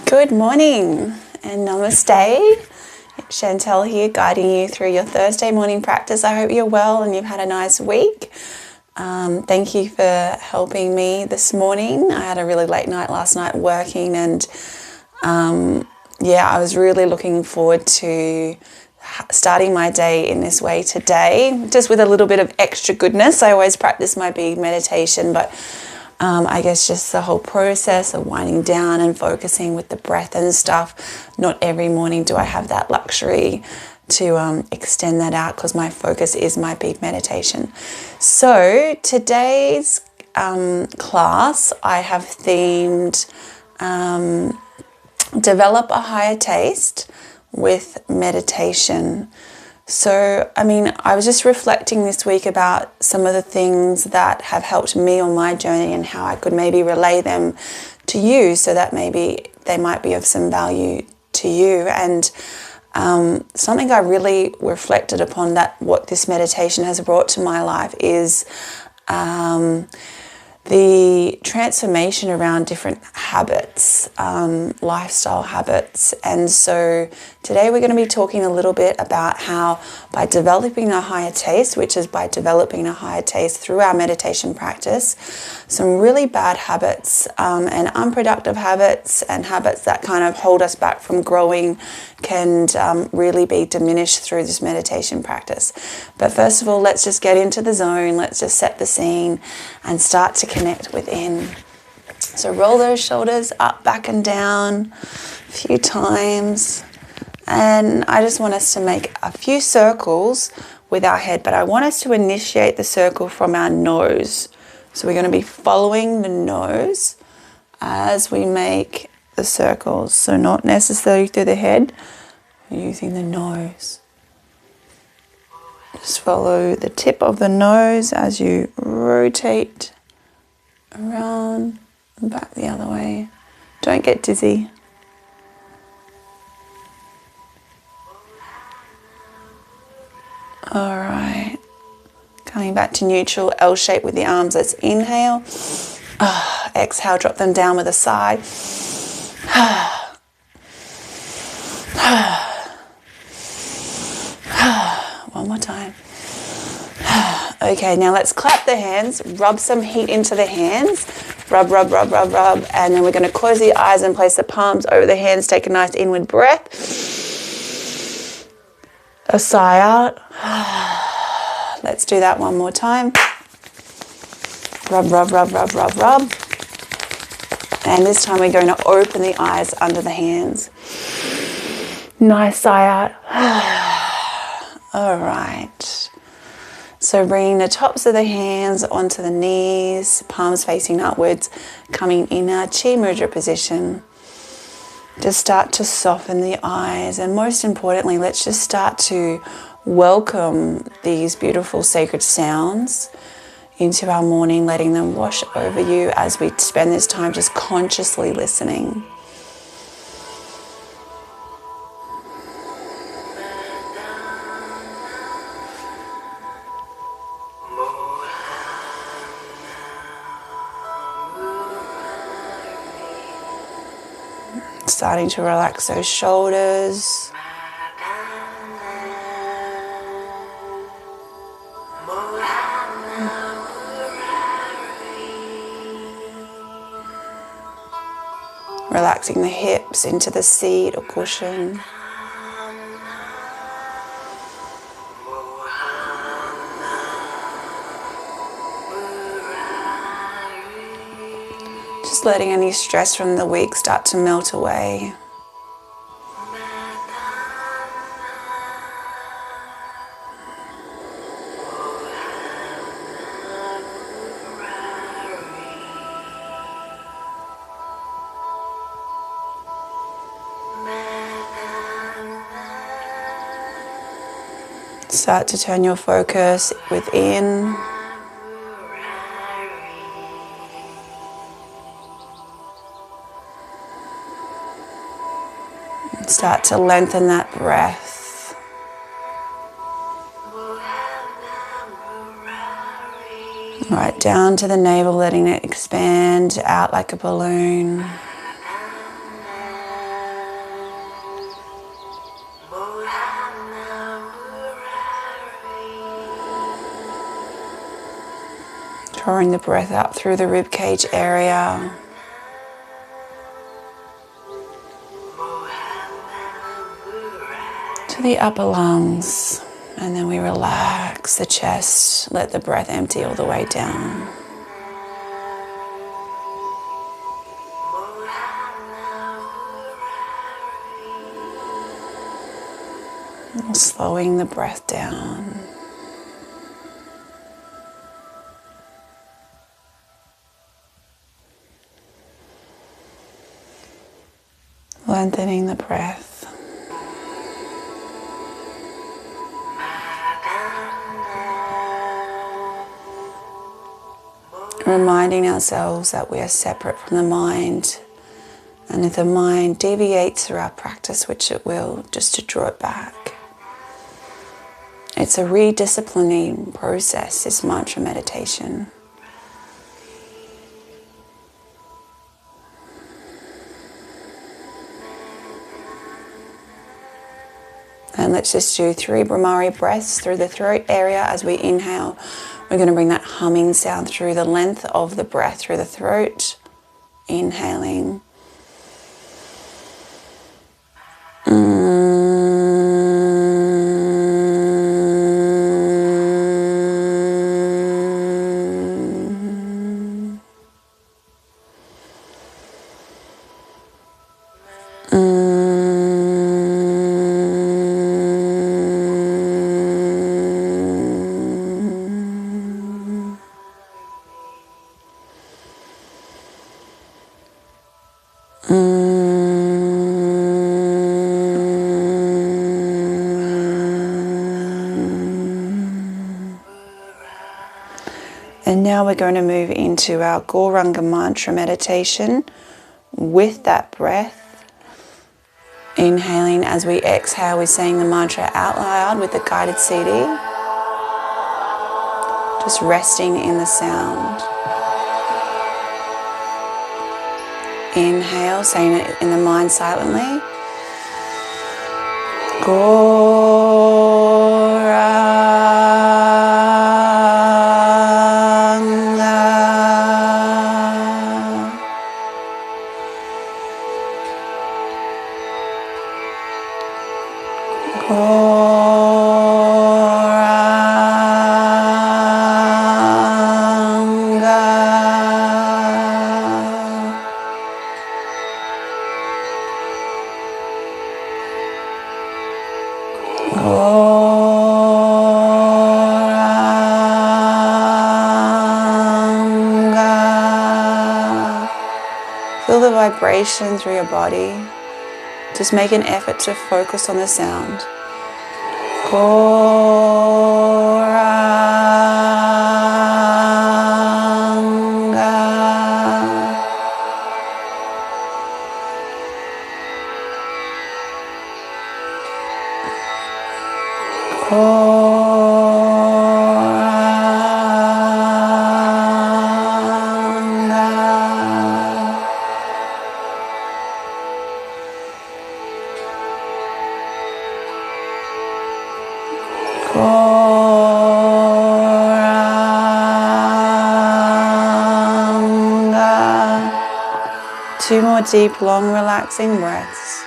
Good morning and namaste. Chantel here, guiding you through your Thursday morning practice. I hope you're well and you've had a nice week. Thank you for helping me this morning. I had a really late night last night working, and I was really looking forward to starting my day in this way today, just with a little bit of extra goodness. I always practice my big meditation, but I guess just the whole process of winding down and focusing with the breath and stuff. Not every morning do I have that luxury to extend that out, because my focus is my big meditation. So today's class I have themed develop a higher taste with meditation. So, I was just reflecting this week about some of the things that have helped me on my journey and how I could maybe relay them to you so that maybe they might be of some value to you. And something I really reflected upon, that what this meditation has brought to my life is the transformation around different habits, lifestyle habits. And so today we're going to be talking a little bit about how by developing a higher taste, which is by developing a higher taste through our meditation practice, some really bad habits and unproductive habits and habits that kind of hold us back from growing can really be diminished through this meditation practice. But first of all, let's just get into the zone. Let's just set the scene and start to connect within. So roll those shoulders up, back and down a few times. And I just want us to make a few circles with our head, but I want us to initiate the circle from our nose. So we're going to be following the nose as we make the circles. So not necessarily through the head, we're using the nose. Just follow the tip of the nose as you rotate around and back the other way. Don't get dizzy. All right. Coming back to neutral, L shape with the arms. Let's inhale. Exhale, drop them down with a sigh. One more time. Okay, now let's clap the hands, rub some heat into the hands. Rub, rub, rub, rub, rub. And then we're going to close the eyes and place the palms over the hands. Take a nice inward breath. A sigh out. Let's do that one more time. Rub, rub, rub, rub, rub, rub. And this time we're going to open the eyes under the hands. Nice sigh out. All right. So bringing the tops of the hands onto the knees, palms facing upwards, coming in our Chi Mudra position. Just start to soften the eyes, and most importantly, let's just start to welcome these beautiful sacred sounds into our morning, letting them wash over you as we spend this time just consciously listening. Starting to relax those shoulders. Relaxing the hips into the seat or cushion. Just letting any stress from the week start to melt away. Start to turn your focus within. Start to lengthen that breath. Right down to the navel, letting it expand out like a balloon. Drawing the breath up through the rib cage area. To the upper lungs. And then we relax the chest. Let the breath empty all the way down. Slowing the breath down. Lengthening the breath. Reminding ourselves that we are separate from the mind. And if the mind deviates through our practice, which it will, just to draw it back. It's a redisciplining process, this mantra meditation. And let's just do 3 Brahmari breaths through the throat area as we inhale. We're going to bring that humming sound through the length of the breath through the throat. Inhaling. And now we're going to move into our Gauranga mantra meditation with that breath. Inhaling as we exhale, we're saying the mantra out loud with the guided CD. Just resting in the sound. Inhale, saying it in the mind silently. Feel the vibration through your body. Just make an effort to focus on the sound. Two more deep, long, relaxing breaths.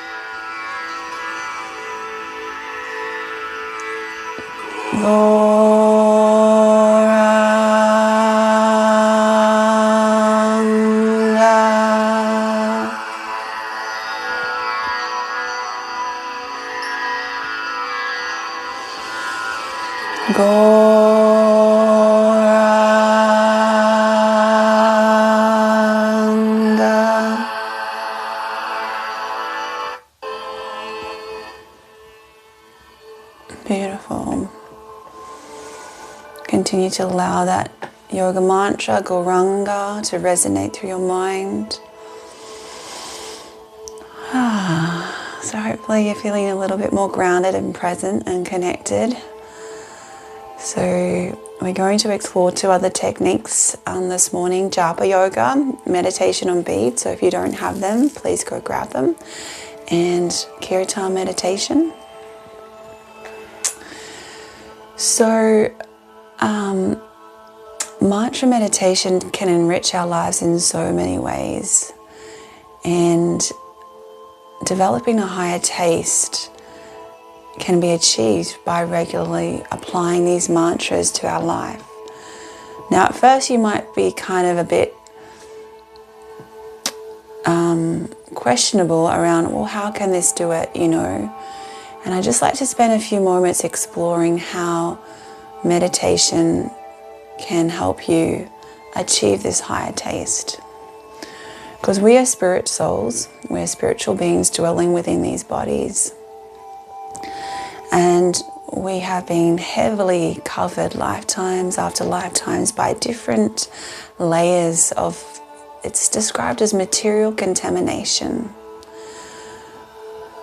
Beautiful. Continue to allow that yoga mantra, Gauranga, to resonate through your mind. So hopefully you're feeling a little bit more grounded and present and connected. So we're going to explore 2 other techniques this morning. Japa Yoga, meditation on beads. So if you don't have them, please go grab them. And Kirtan meditation. So mantra meditation can enrich our lives in so many ways, and developing a higher taste can be achieved by regularly applying these mantras to our life. Now, at first you might be kind of a bit questionable around, well, how can this do it, you know? And I just like to spend a few moments exploring how meditation can help you achieve this higher taste. Because we are spirit souls, we're spiritual beings dwelling within these bodies. And we have been heavily covered lifetimes after lifetimes by different layers of, it's described as material contamination.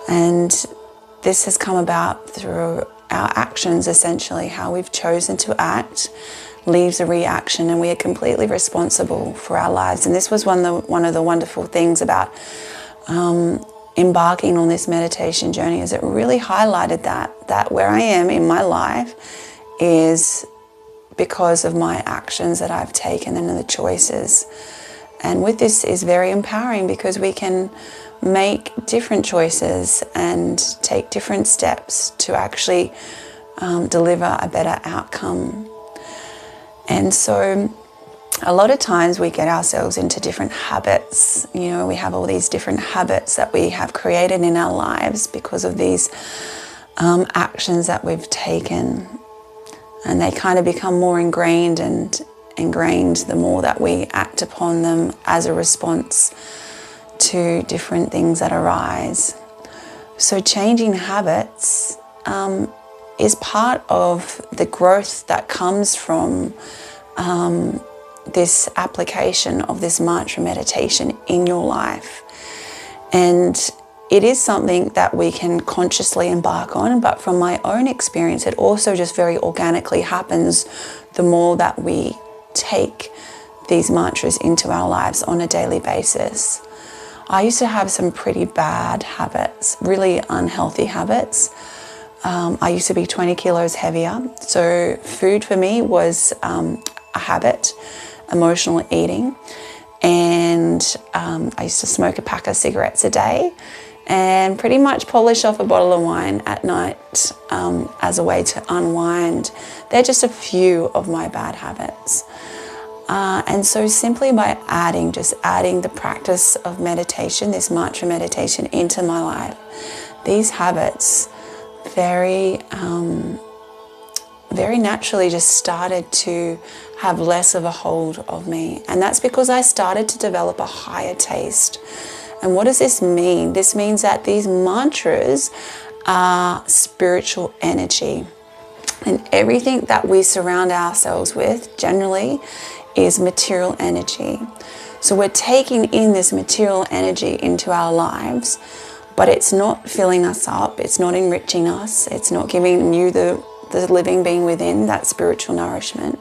And this has come about through our actions, essentially. How we've chosen to act leaves a reaction, and we are completely responsible for our lives. And this was one of the wonderful things about embarking on this meditation journey, is it really highlighted that where I am in my life is because of my actions that I've taken and the choices. And with this is very empowering, because we can make different choices and take different steps to actually deliver a better outcome. And so a lot of times we get ourselves into different habits. You know, we have all these different habits that we have created in our lives because of these actions that we've taken. And they kind of become more ingrained the more that we act upon them as a response to different things that arise. So changing habits is part of the growth that comes from this application of this mantra meditation in your life. And it is something that we can consciously embark on, but from my own experience, it also just very organically happens the more that we take these mantras into our lives on a daily basis. I used to have some pretty bad habits, really unhealthy habits. I used to be 20 kilos heavier. So food for me was a habit, emotional eating. And I used to smoke a pack of cigarettes a day and pretty much polish off a bottle of wine at night as a way to unwind. They're just a few of my bad habits. And so simply by adding the practice of meditation, this mantra meditation, into my life, these habits very naturally just started to have less of a hold of me. And that's because I started to develop a higher taste. And what does this mean? This means that these mantras are spiritual energy. And everything that we surround ourselves with generally is material energy. So we're taking in this material energy into our lives, but it's not filling us up, it's not enriching us, it's not giving you the living being within, that spiritual nourishment.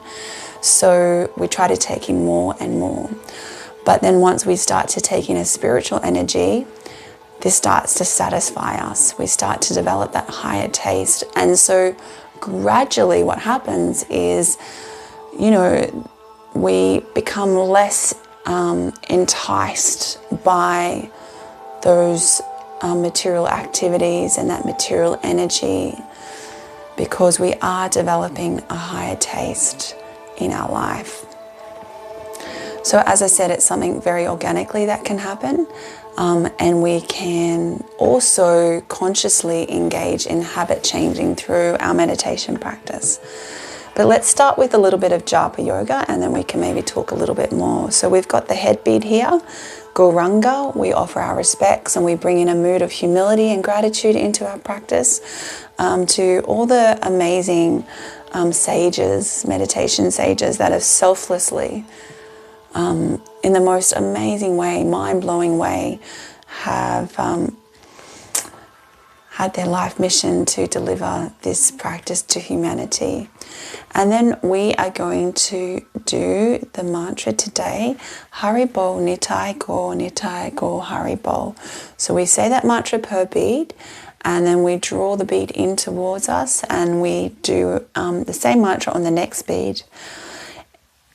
So we try to take in more and more. But then once we start to take in a spiritual energy, this starts to satisfy us. We start to develop that higher taste. And so gradually what happens is, you know, we become less enticed by those material activities and that material energy, because we are developing a higher taste in our life. So as I said, it's something very organically that can happen, and we can also consciously engage in habit changing through our meditation practice. But let's start with a little bit of Japa Yoga, and then we can maybe talk a little bit more. So we've got the head bead here, Gauranga. We offer our respects and we bring in a mood of humility and gratitude into our practice to all the amazing sages, meditation sages that have selflessly, in the most amazing way, mind-blowing way, have had their life mission to deliver this practice to humanity. And then we are going to do the mantra today, Haribol Nitai Go Haribol. So we say that mantra per bead, and then we draw the bead in towards us, and we do the same mantra on the next bead.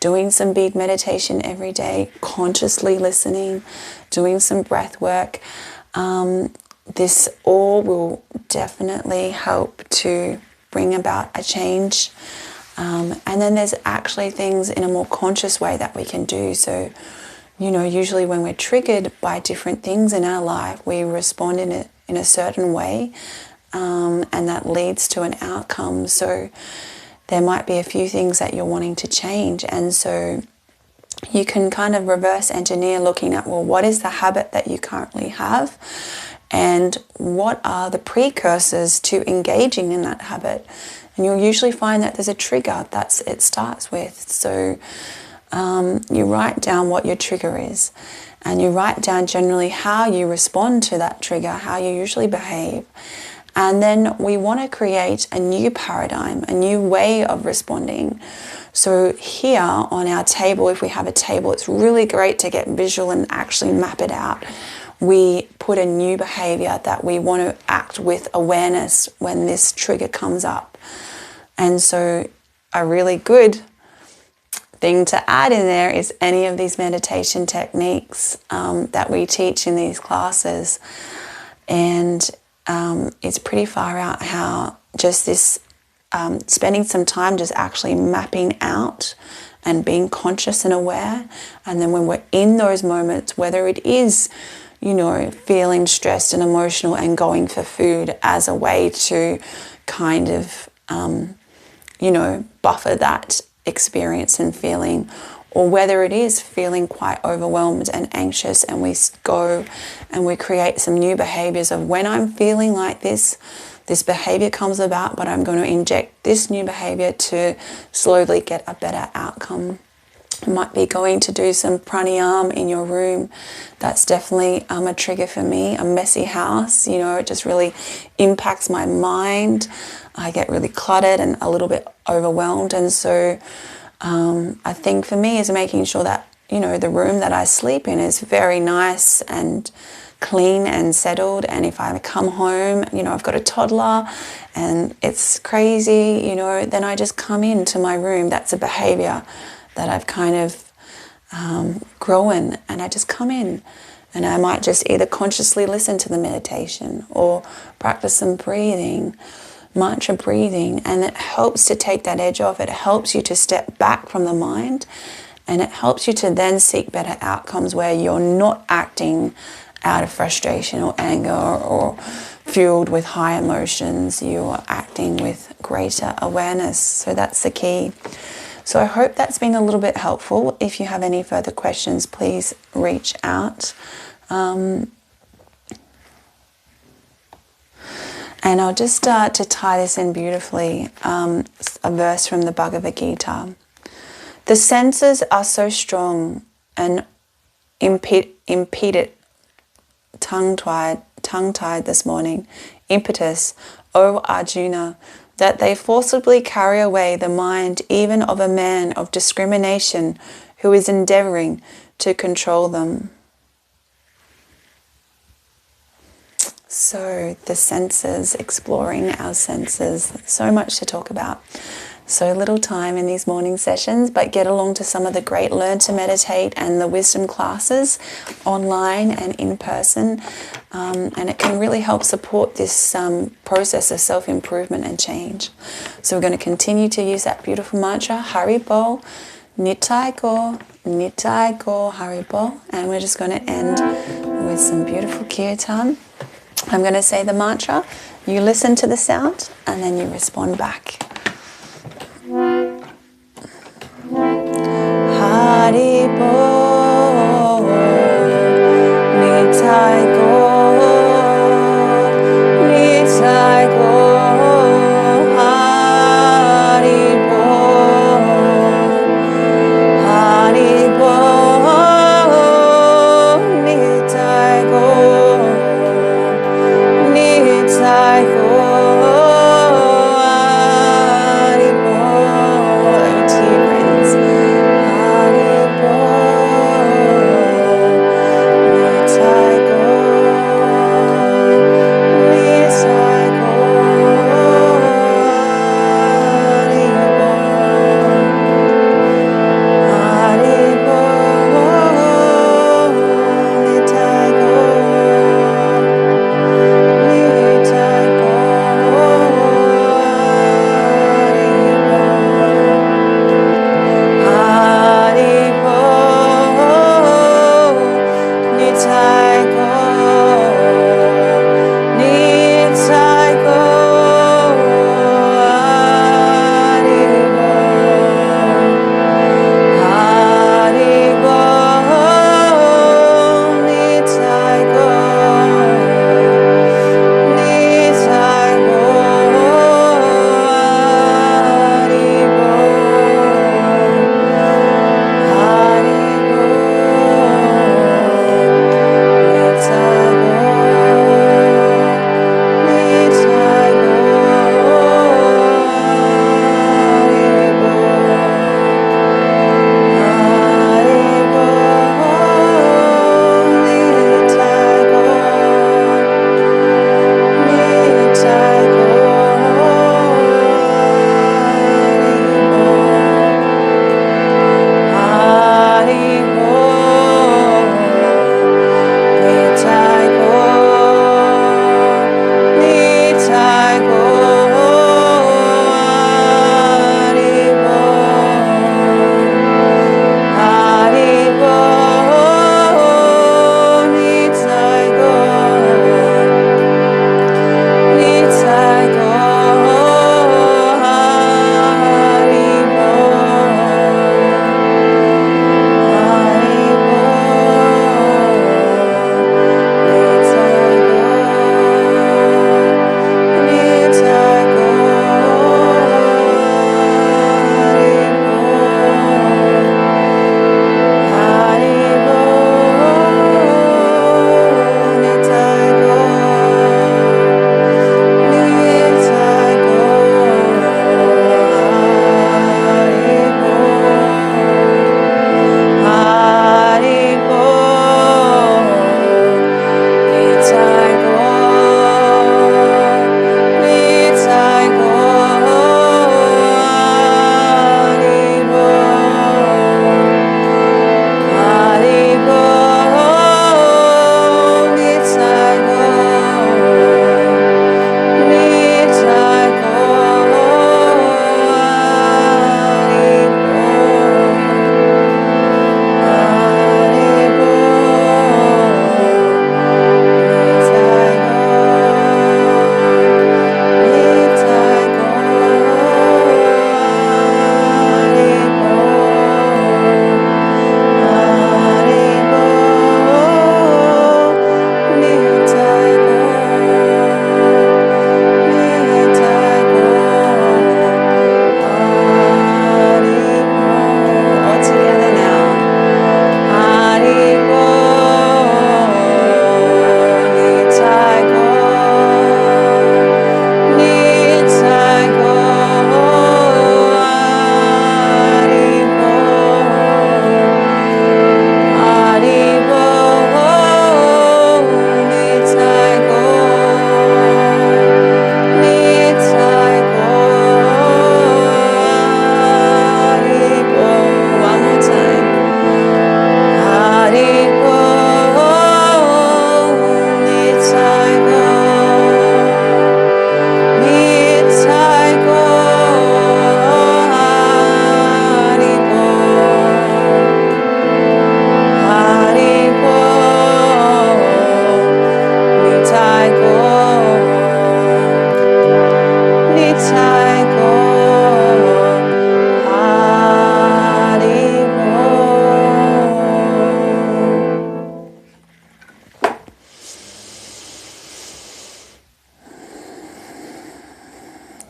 doing some bead meditation every day, consciously listening, doing some breath work. This all will definitely help to bring about a change. And then there's actually things in a more conscious way that we can do. So, you know, usually when we're triggered by different things in our life, we respond in a certain way, and that leads to an outcome. So there might be a few things that you're wanting to change. And so you can kind of reverse engineer looking at, well, what is the habit that you currently have? And what are the precursors to engaging in that habit? And you'll usually find that there's a trigger that it starts with. So you write down what your trigger is, and you write down generally how you respond to that trigger, how you usually behave. And then we want to create a new paradigm, a new way of responding. So here on our table, if we have a table, it's really great to get visual and actually map it out. We put a new behavior that we want to act with awareness when this trigger comes up. And so a really good thing to add in there is any of these meditation techniques that we teach in these classes. And it's pretty far out how just this spending some time just actually mapping out and being conscious and aware. And then when we're in those moments, whether it is, you know, feeling stressed and emotional and going for food as a way to kind of, you know, buffer that experience and feeling, or whether it is feeling quite overwhelmed and anxious, and we go and we create some new behaviors of, when I'm feeling like this behavior comes about, but I'm going to inject this new behavior to slowly get a better outcome. It might be going to do some pranayama in your room. That's definitely a trigger for me. A messy house, you know, it just really impacts my mind. I get really cluttered and a little bit overwhelmed. And so I think for me is making sure that, you know, the room that I sleep in is very nice and clean and settled. And if I come home, you know, I've got a toddler and it's crazy, you know, then I just come into my room. That's a behavior that I've kind of grown, and I just come in, and I might just either consciously listen to the meditation or practice some breathing, mantra breathing, and it helps to take that edge off. It helps you to step back from the mind, and it helps you to then seek better outcomes where you're not acting out of frustration or anger or fueled with high emotions. You're acting with greater awareness. So that's the key. So I hope that's been a little bit helpful. If you have any further questions, please reach out. And I'll just start to tie this in beautifully, a verse from the Bhagavad Gita. The senses are so strong and impeded, tongue-tied this morning, impetus, O Arjuna, that they forcibly carry away the mind even of a man of discrimination who is endeavoring to control them. So the senses, exploring our senses, so much to talk about. So little time in these morning sessions, but get along to some of the great Learn to Meditate and the wisdom classes online and in person. And it can really help support this process of self-improvement and change. So we're going to continue to use that beautiful mantra, Haribol, Nitai Go, Haribol. And we're just going to end with some beautiful kirtan. I'm going to say the mantra, you listen to the sound, and then you respond back. Haribol, Nitai Go, Nitai Go, Haribol, Haribol, Nitai Go, Nitai Go,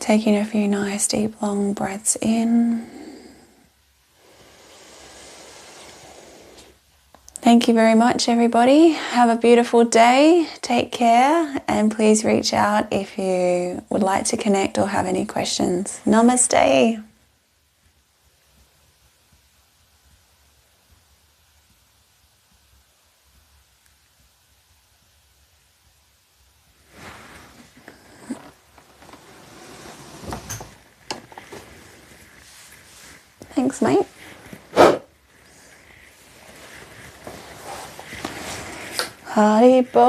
Taking a few nice deep long breaths in. Thank you very much, everybody. Have a beautiful day. Take care, and please reach out if you would like to connect or have any questions. Namaste. Thanks, mate. Haribol.